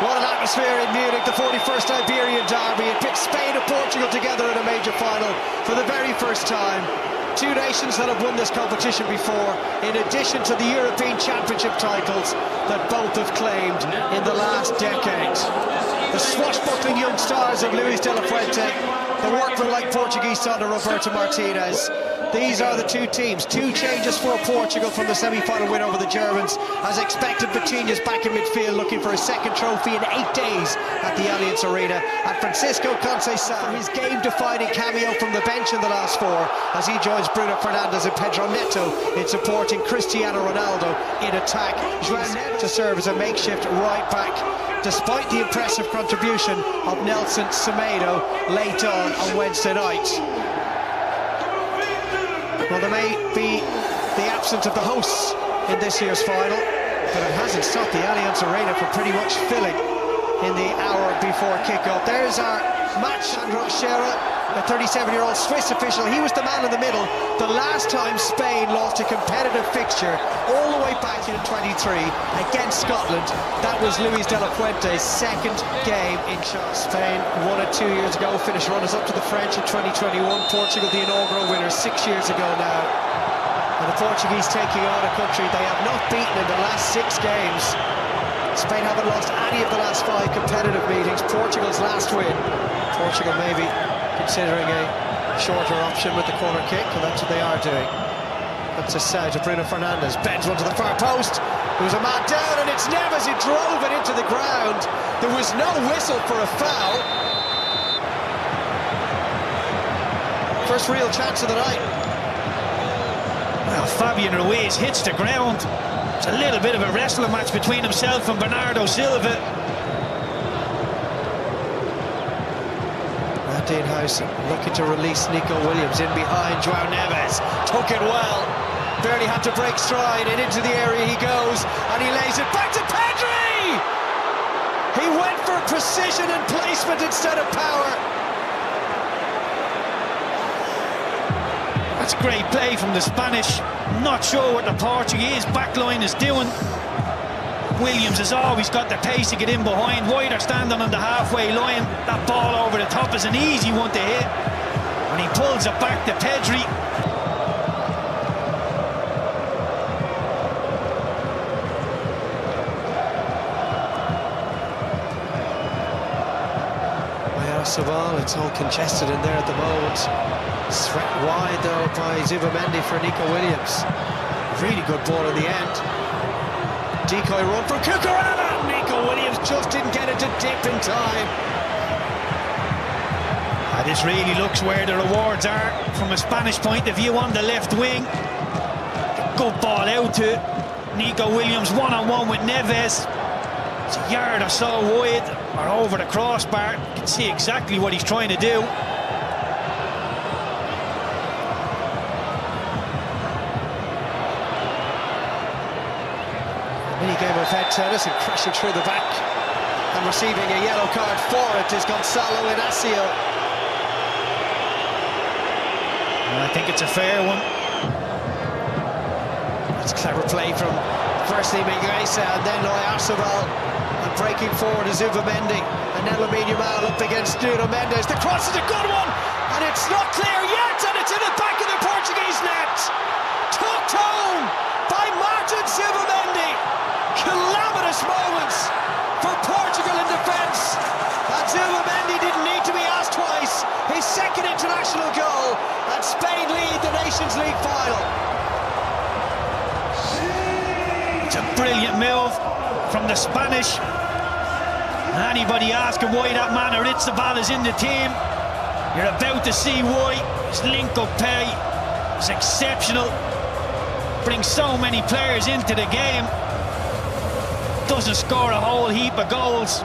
What an atmosphere in Munich, the 41st Iberian derby. It pits Spain and Portugal together in a major final for the very first time. Two nations that have won this competition before, in addition to the European Championship titles that both have claimed in the last decade. The swashbuckling young stars of Luis de la Fuente, the workman-like Portuguese son of Roberto Martinez. These are the two teams. Two changes for Portugal from the semi-final win over the Germans. As expected, Vitinha's back in midfield looking for a second trophy in 8 days at the Allianz Arena. And Francisco Conceição, his game-defining cameo from the bench in the last 4, as he joins Bruno Fernandes and Pedro Neto in supporting Cristiano Ronaldo in attack. To serve as a makeshift right back, despite the impressive contribution of Nelson Semedo late on Wednesday night. Well, there may be the absence of the hosts in this year's final, but it hasn't stopped the Allianz Arena from pretty much filling in the hour before kick-off. There's our match. Ronaldojr, the 37-year-old Swiss official, he was the man in the middle the last time Spain lost a competitive fixture all the way back in 23 against Scotland. That was Luis de la Fuente's second game in charge. Spain won it 2 years ago, finished runners-up to the French in 2021. Portugal, the inaugural winners, 6 years ago now. And the Portuguese taking on a country they have not beaten in the last 6 games. Spain haven't lost any of the last 5 competitive meetings. Portugal's last win. Portugal maybe considering a shorter option with the corner kick, and that's what they are doing. That's a set to Bruno Fernandes, bends one to the far post. There was a man down, and it's Neves who drove it into the ground. There was no whistle for a foul. First real chance of the night. Well, Fabian Ruiz hits the ground. It's a little bit of a wrestling match between himself and Bernardo Silva. Dean House looking to release Nico Williams in behind João Neves. Took it well. Barely had to break stride, and into the area he goes, and he lays it back to Pedri! He went for precision and placement instead of power. That's great play from the Spanish. Not sure what the Portuguese backline is doing. Williams has always got the pace to get in behind. Wider standing on the halfway line. That ball over the top is an easy one to hit. And he pulls it back to Pedri. Yamal, it's all congested in there at the moment. Swept wide though by Zubamendi for Nico Williams. Really good ball in the end. Decoy run from Cucurella. Nico Williams just didn't get it to dip in time. This really looks where the rewards are from a Spanish point of view on the left wing. Good ball out to Nico Williams, one-on-one with Neves. It's a yard or so wide or over the crossbar. You can see exactly what he's trying to do. Mini game of head tennis, and crashing through the back and receiving a yellow card for it is Gonzalo Inacio. I think it's a fair one. That's clever play from firstly Mingueza and then Oyarzabal, and breaking forward is Zubamendi, and then Yamal up against Nuno Mendes. The cross is a good one, and it's not clear yet, and it's in the back of the Portuguese net. Tucked home by Martin Zubamendi. Calamitous moments for Portugal in defence, and Zubamendi didn't need to be asked twice. His second international goal, and Spain lead the Nations League final. It's a brilliant move from the Spanish. Anybody asking why that man Oyarzabal is in the team, you're about to see why. His link-up play is exceptional. Brings so many players into the game. Doesn't score a whole heap of goals.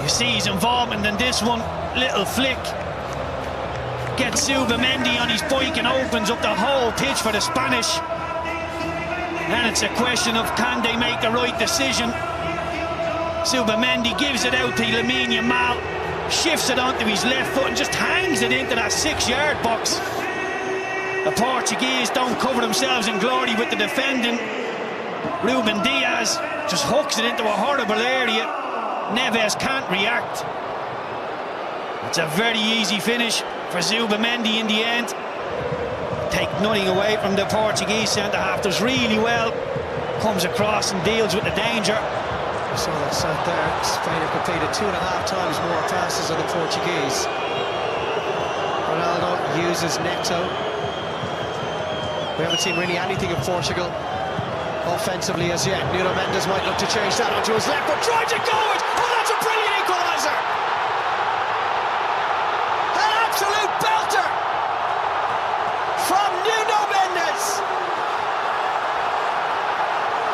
You see his involvement in this one. Little flick. Gets Zubamendi on his bike and opens up the whole pitch for the Spanish. And it's a question of, can they make the right decision? Zubamendi gives it out to Yamal, shifts it onto his left foot and just hangs it into that 6-yard box. The Portuguese don't cover themselves in glory with the defending. Ruben Diaz just hooks it into a horrible area. Neves can't react. It's a very easy finish for Zubamendi in the end. Take nothing away from the Portuguese centre-half. Does really well. Comes across and deals with the danger. So that's out there. Spain have completed 2.5 times more passes than the Portuguese. Ronaldo uses Neto. We haven't seen really anything of Portugal offensively as yet. Nuno Mendes might look to change that onto his left, but tries to go it! Oh, that's a brilliant equaliser! An absolute belter from Nuno Mendes!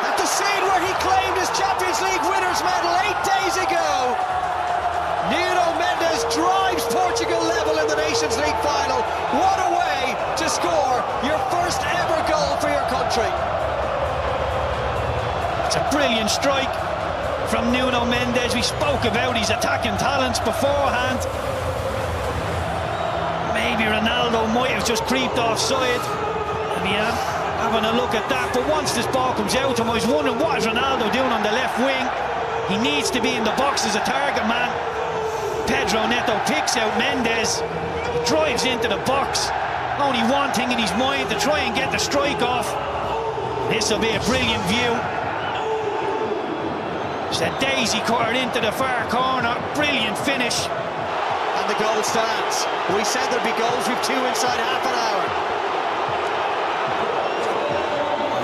At the scene where he claimed his Champions League winners' medal 8 days ago, Nuno Mendes drives Portugal level in the Nations League final. What a way to score your first ever goal for your country. It's a brilliant strike from Nuno Mendes. We spoke about his attacking talents beforehand. Maybe Ronaldo might have just creeped offside. Yeah, having a look at that. But once this ball comes out to him, I was wondering what is Ronaldo doing on the left wing. He needs to be in the box as a target man. Pedro Neto picks out Mendes, drives into the box. Only one thing in his mind, to try and get the strike off. This will be a brilliant view. It's a daisy cutter into the far corner. Brilliant finish. And the goal stands. We said there'd be goals. We've 2 inside half an hour.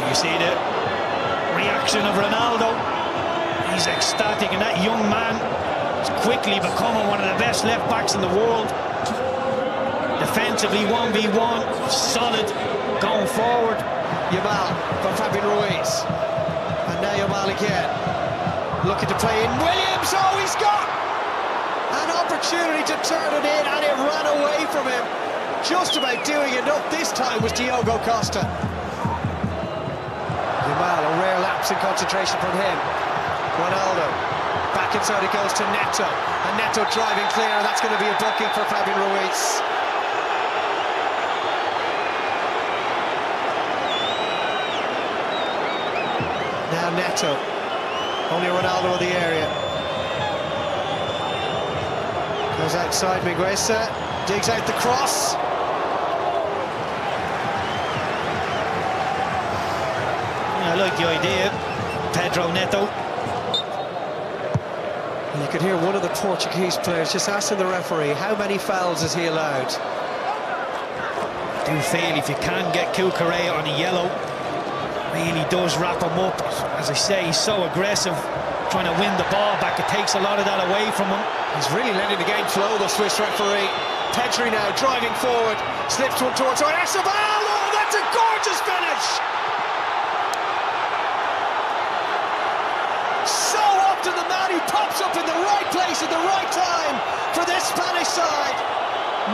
You see the reaction of Ronaldo. He's ecstatic, and that young man is quickly becoming one of the best left backs in the world. Defensively 1v1, solid going forward. Yamal from Fabian Ruiz, and now Yamal again, looking to play in. Williams, oh, he's got an opportunity to turn it in, and it ran away from him. Just about doing enough this time was Diogo Costa. Yamal, a rare lapse in concentration from him. Ronaldo, back inside it goes to Neto, and Neto driving clear, and that's going to be a booking for Fabian Ruiz. Now Neto, only Ronaldo in the area. Goes outside Miguesa, digs out the cross. I like the idea, Pedro Neto. You could hear one of the Portuguese players just asking the referee, how many fouls is he allowed? I do feel if you can get Cucurella on a yellow, really does wrap him up. As I say, he's so aggressive, trying to win the ball back. It takes a lot of that away from him. He's really letting the game flow, the Swiss referee. Pedri now driving forward, slips one towards Oyarzabal. Oh, that's a gorgeous finish! So often the man who pops up in the right place at the right time for this Spanish side.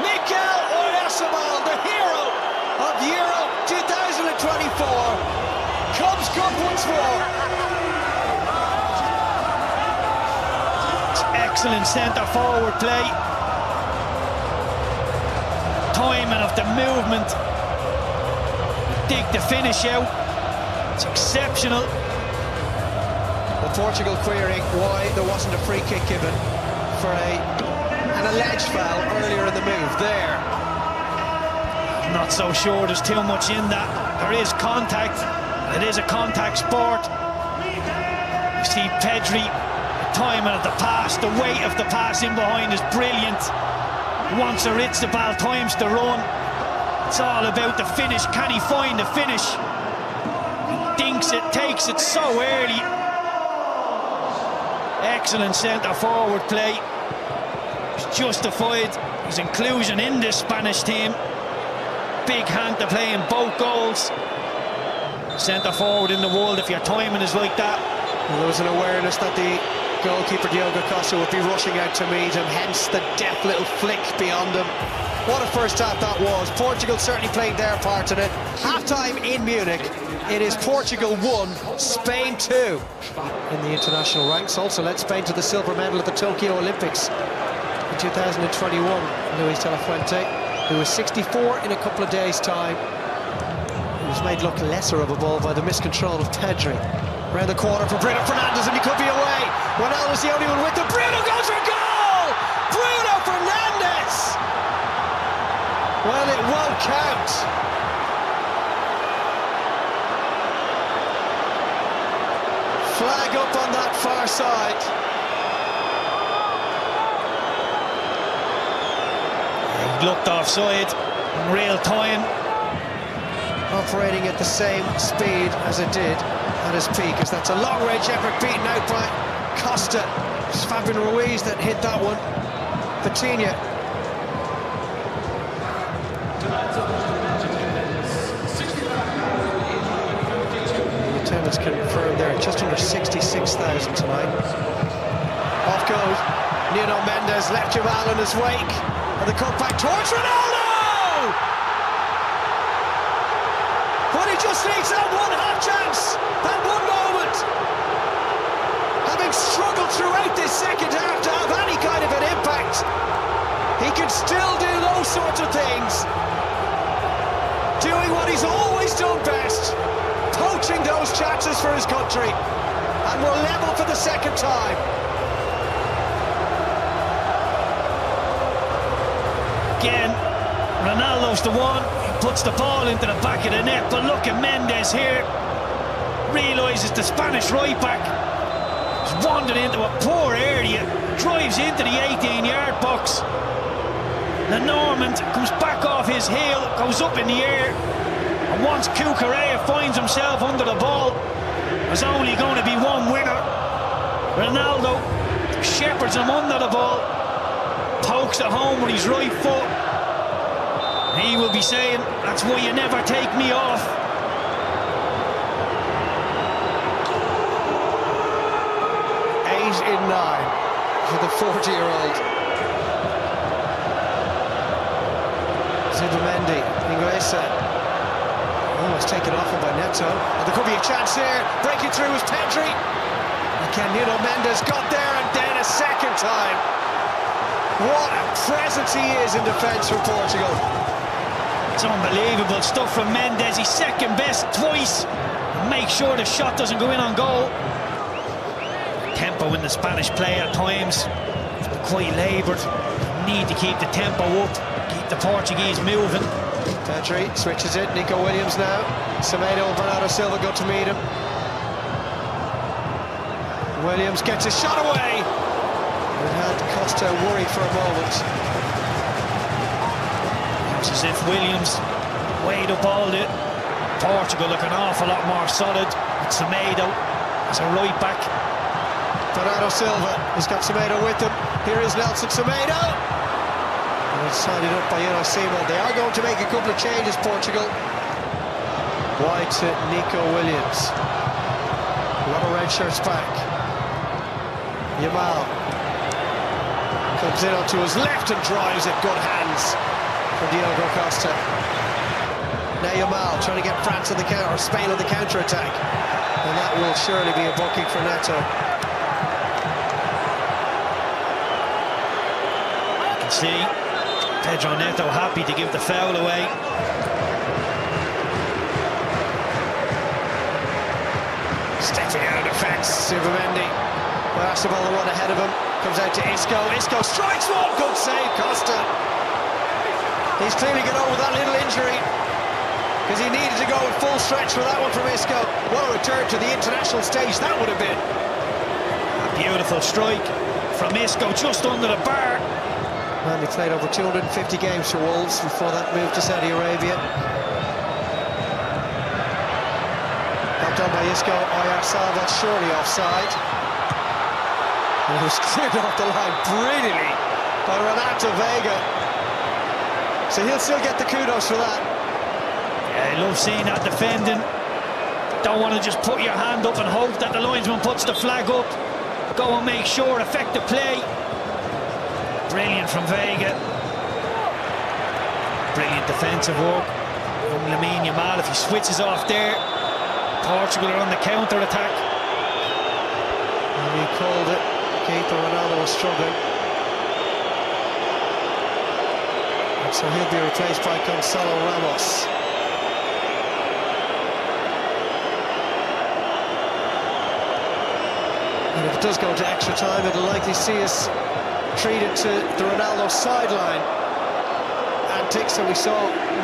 Mikel Oyarzabal, the hero of Euro 2024. Comes good once more. It's excellent centre-forward play. Timing of the movement. Dig the finish out. It's exceptional. Well, Portugal querying why there wasn't a free kick given for an alleged foul earlier in the move there. I'm not so sure there's too much in that. There is contact. It is a contact sport. You see Pedri, the timing of the pass, the weight of the pass in behind is brilliant. Once he hits the ball, times to run. It's all about the finish. Can he find the finish? He dinks it, takes it so early. Excellent centre-forward play. He's justified his inclusion in this Spanish team. Big hand to play in both goals. Centre-forward in the world, if your timing is like that. Well, there was an awareness that the goalkeeper Diogo Costa would be rushing out to meet him, hence the deft little flick beyond him. What a first half that was. Portugal certainly playing their part in it. Half-time in Munich. It is Portugal 1, Spain 2. In the international ranks, also led Spain to the silver medal at the Tokyo Olympics in 2021. Luis de la Fuente, who was 64 in a couple of days' time. He was made look lesser of a ball by the miscontrol of Pedri. Around the corner for Bruno Fernandes, and he could be away. Ronaldo's the only one with them. Bruno goes for goal! Bruno Fernandes! Well, it won't count. Flag up on that far side. He looked offside in real time. Operating at the same speed as it did at his peak, as that's a long-range effort beaten out by Costa. It's Fabian Ruiz that hit that one. Vitinha. The attendance confirmed there, just under 66,000 tonight. Off goes Nuno Mendes, left Yamal in his wake, and the cut back towards Ronaldo! But he just needs that one half chance, that one moment. Having struggled throughout this second half to have any kind of an impact, he can still do those sorts of things, doing what he's always done best, poaching those chances for his country, and we're level for the second time. Again, Ronaldo's the one. Puts the ball into the back of the net, but look at Mendes here. Realises the Spanish right back has wandered into a poor area, drives into the 18-yard box. The Norman comes back off his heel, goes up in the air, and once Cucurella finds himself under the ball, there's only going to be one winner. Ronaldo shepherds him under the ball, pokes it home with his right foot. He will be saying, that's why you never take me off. Eight in 9 for the 40-year-old. Zidane, Inglesa. Almost taken off him by Neto. And there could be a chance here. Breaking through was Pedri. Again, Nuno Mendes got there, and then a second time. What a presence he is in defence for Portugal. It's unbelievable stuff from Mendes. He's second best twice. Make sure the shot doesn't go in on goal. Tempo in the Spanish play at times, it's been quite laboured. Need to keep the tempo up, keep the Portuguese moving. Pedri switches it. Nico Williams now. Semedo and Bernardo Silva go to meet him. Williams gets a shot away. It had Costa worried for a moment. It's as if Williams weighed up all the Portugal look an awful lot more solid. It's Semedo as a right back. Bernardo Silva has got Semedo with him. Here is Nelson Semedo. And it's sided up by Simon. They are going to make a couple of changes, Portugal. Wide to Nico Williams. A lot of red shirts back. Yamal comes in onto his left and drives it. Good hands from Diogo Costa. Now Yamal trying to get France on the counter, or Spain on the counter-attack. And that will surely be a booking for Neto. You can see Pedro Neto happy to give the foul away. Stepping out of defence, Zidane. Well, that's the ball the one ahead of him. Comes out to Isco. Isco strikes one. Good save, Costa. He's clearly got over that little injury, because he needed to go at full stretch for that one from Isco. What a return to the international stage that would have been. A beautiful strike from Isco just under the bar. And he played over 250 games for Wolves before that move to Saudi Arabia. Helped on by Isco. Oyarzabal surely offside. And it was cleared off the line brilliantly by Renato Vega. So he'll still get the kudos for that. Yeah, I love seeing that defending. Don't want to just put your hand up and hope that the linesman puts the flag up. Go and make sure, effective play. Brilliant from Vega. Brilliant defensive work from Lamine Yamal. If he switches off there, Portugal are on the counter-attack. And he called it. Keeper Ronaldo was struggling. And so he'll be replaced by Gonzalo Ramos. And if it does go to extra time, it'll likely see us treated to the Ronaldo sideline antics that we saw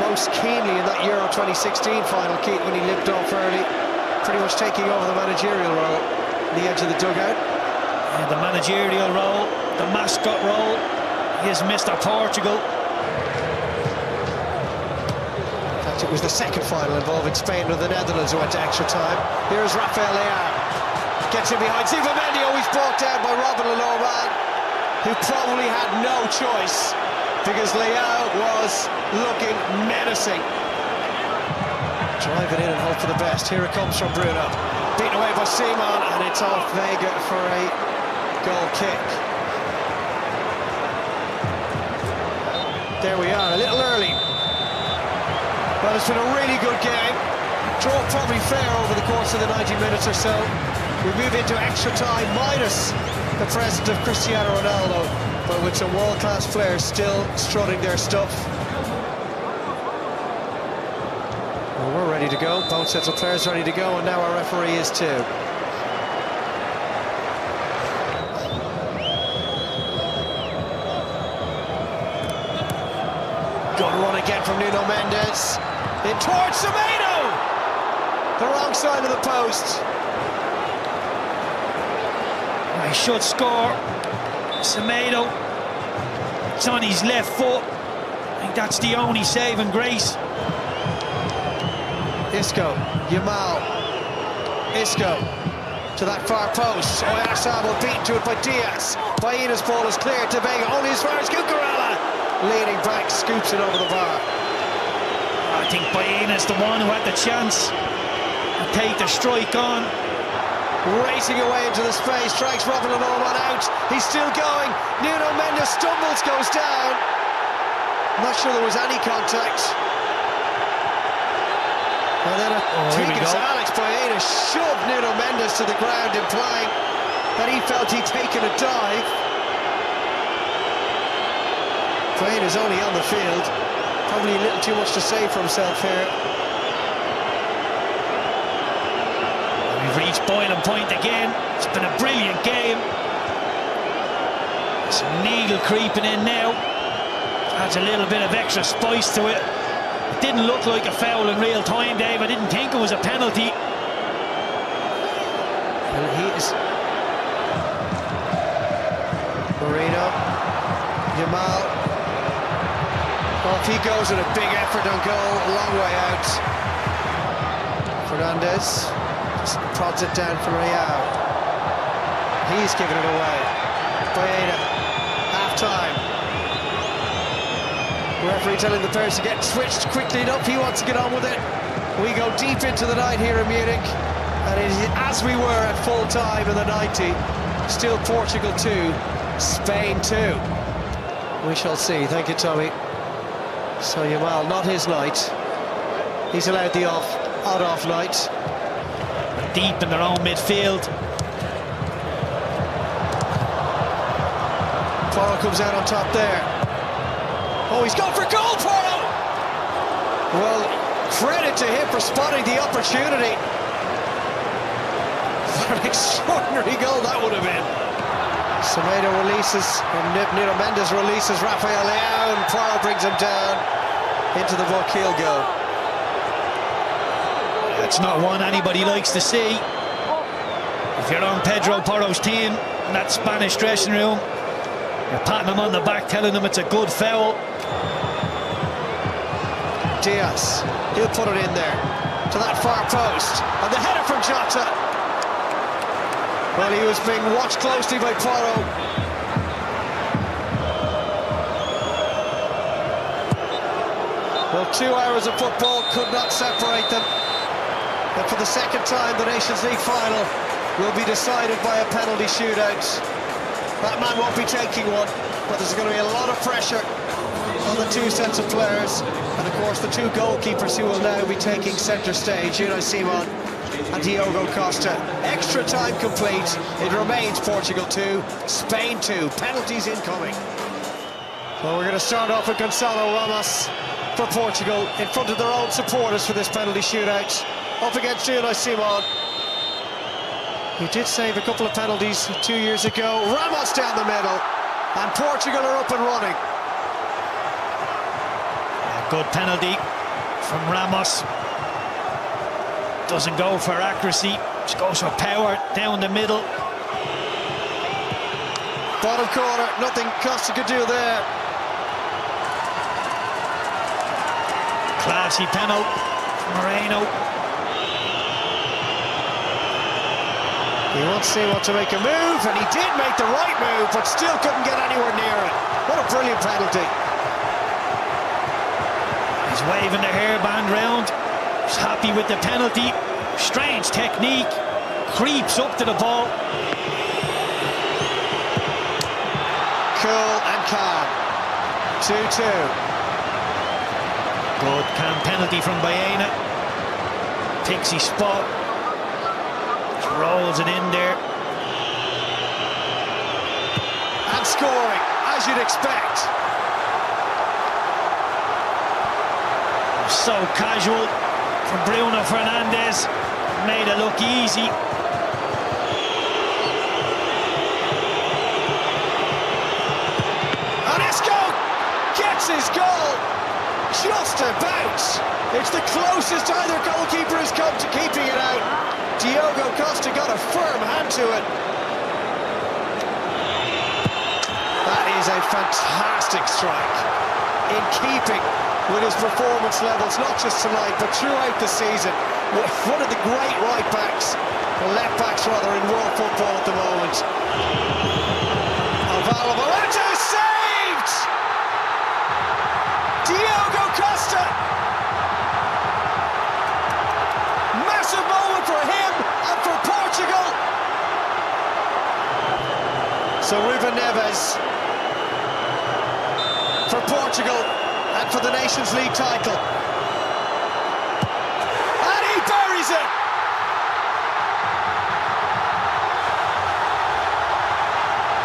most keenly in that Euro 2016 final, Keith, when he limped off early, pretty much taking over the managerial role on the edge of the dugout. Yeah, the managerial role, the mascot role, he is Mr. Portugal. In fact, it was the second final involving Spain and the Netherlands who went to extra time. Here's Rafael Leao. Gets in behind Ziva Mendy, always brought down by Robin Lenormand, who probably had no choice because Leao was looking menacing. Drive it in and hope for the best. Here it comes from Bruno. Beaten away by Simon, and it's off Vega for a goal kick. There we are, a little early. Well, it's been a really good game. Draw probably fair over the course of the 90 minutes or so. We move into extra time minus the presence of Cristiano Ronaldo, but with some world-class players still strutting their stuff. Well, we're ready to go, both sets of players ready to go, and now our referee is too. Good run again from Nuno Mendes. In towards Semedo! The wrong side of the post. He should score. Semedo, it's on his left foot. I think that's the only saving grace. Isco, Yamal, Isco to that far post. Oyarzabal beaten to it by Diaz. Baina's ball is cleared to Vega, only as far as Cucurella. Leaning back, scoops it over the bar. I think Baina's the one who had the chance to take the strike on. Racing away into the space, drags Robin Lenormand out. He's still going. Nuno Mendes stumbles, goes down. I'm not sure there was any contact. And then Alex Baena shoved Nuno Mendes to the ground, implying that he felt he'd taken a dive. Baena's only on the field. Probably a little too much to say for himself here. We've reached boiling point again. It's been a brilliant game. Some needle creeping in now. Adds a little bit of extra spice to it. It didn't look like a foul in real time, Dave. I didn't think it was a penalty. Well, he is... Marino. Yamal. Off he goes with a big effort on goal. A long way out. Fernandez. Just prods it down for Leao. He's giving it away. Baena, half-time. Referee telling the players to get switched quickly enough. He wants to get on with it. We go deep into the night here in Munich, and it is as we were at full time in the 90. Still Portugal 2, Spain 2. We shall see. Thank you, Tommy. So Yamal, not his night. He's allowed the odd off night. Deep in their own midfield. Porro comes out on top there. Oh, he's gone for goal, Porro! Well, credit to him for spotting the opportunity. What an extraordinary goal that would have been. Semedo releases, and Nuno Mendes releases Rafael Leao, and Porro brings him down into the book. He'll go. That's not one anybody likes to see. If you're on Pedro Porro's team in that Spanish dressing room, you're patting him on the back, telling him it's a good foul. Diaz, he'll put it in there to that far post, and the header from Jota. Well, he was being watched closely by Porro. Well, 2 hours of football could not separate them. And for the second time, the Nations League final will be decided by a penalty shootout. That man won't be taking one, but there's going to be a lot of pressure on the two sets of players. And of course, the two goalkeepers who will now be taking centre stage, Unai Simon and Diogo Costa. Extra time complete. It remains Portugal 2, Spain 2. Penalties incoming. Well, we're going to start off with Gonçalo Ramos for Portugal in front of their own supporters for this penalty shootout. Up against Unai Simon. He did save a couple of penalties 2 years ago. Ramos down the middle, and Portugal are up and running. A good penalty from Ramos. Doesn't go for accuracy, just goes for power down the middle. Bottom corner, nothing Costa could do there. Classy penalty from Moreno. He wants to make a move, and he did make the right move, but still couldn't get anywhere near it. What a brilliant penalty. He's waving the hairband round. He's happy with the penalty. Strange technique. Creeps up to the ball. Cool and calm. 2-2. Good calm penalty from Baena. Pixie spot. Just rolls it in there. And scoring, as you'd expect. So casual from Bruno Fernandes. Made it look easy. Gets his goal just about. It's the closest either goalkeeper has come to keeping it out. Diogo Costa got a firm hand to it. That is a fantastic strike, in keeping with his performance levels, not just tonight but throughout the season. One of the great right backs, or left backs rather, in world football at the moment. Available, and it is saved! Diogo Costa! Massive moment for him and for Portugal! So Ruben Neves for Portugal and for the Nations League title. And he buries it!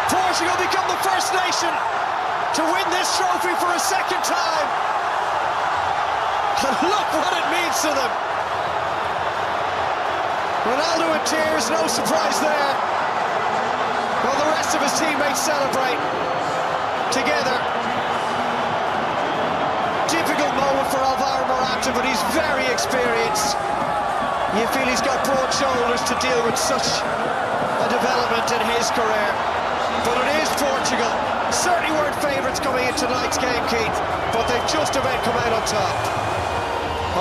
Portugal become the first nation to win this trophy for a second time. And look what it means to them. Ronaldo in tears, no surprise there. While the rest of his teammates celebrate together. Difficult moment for Alvaro Morata, but he's very experienced. You feel he's got broad shoulders to deal with such a development in his career. But it is Portugal. Certainly weren't favourites coming into tonight's game, Keith, but they've just about come out on top.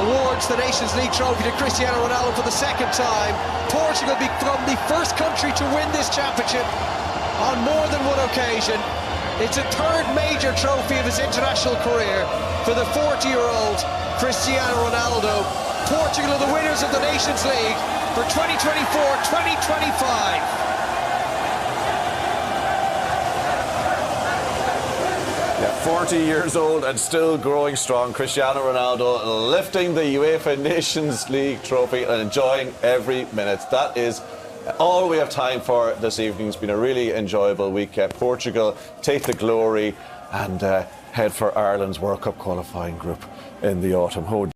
Awards the Nations League trophy to Cristiano Ronaldo for the second time. Portugal become the first country to win this championship on more than one occasion. It's a third major trophy of his international career for the 40-year-old Cristiano Ronaldo. Portugal are the winners of the Nations League for 2024-2025. 40 years old and still growing strong. Cristiano Ronaldo lifting the UEFA Nations League trophy and enjoying every minute. That is all we have time for this evening. It's been a really enjoyable week. Portugal take the glory and head for Ireland's World Cup qualifying group in the autumn.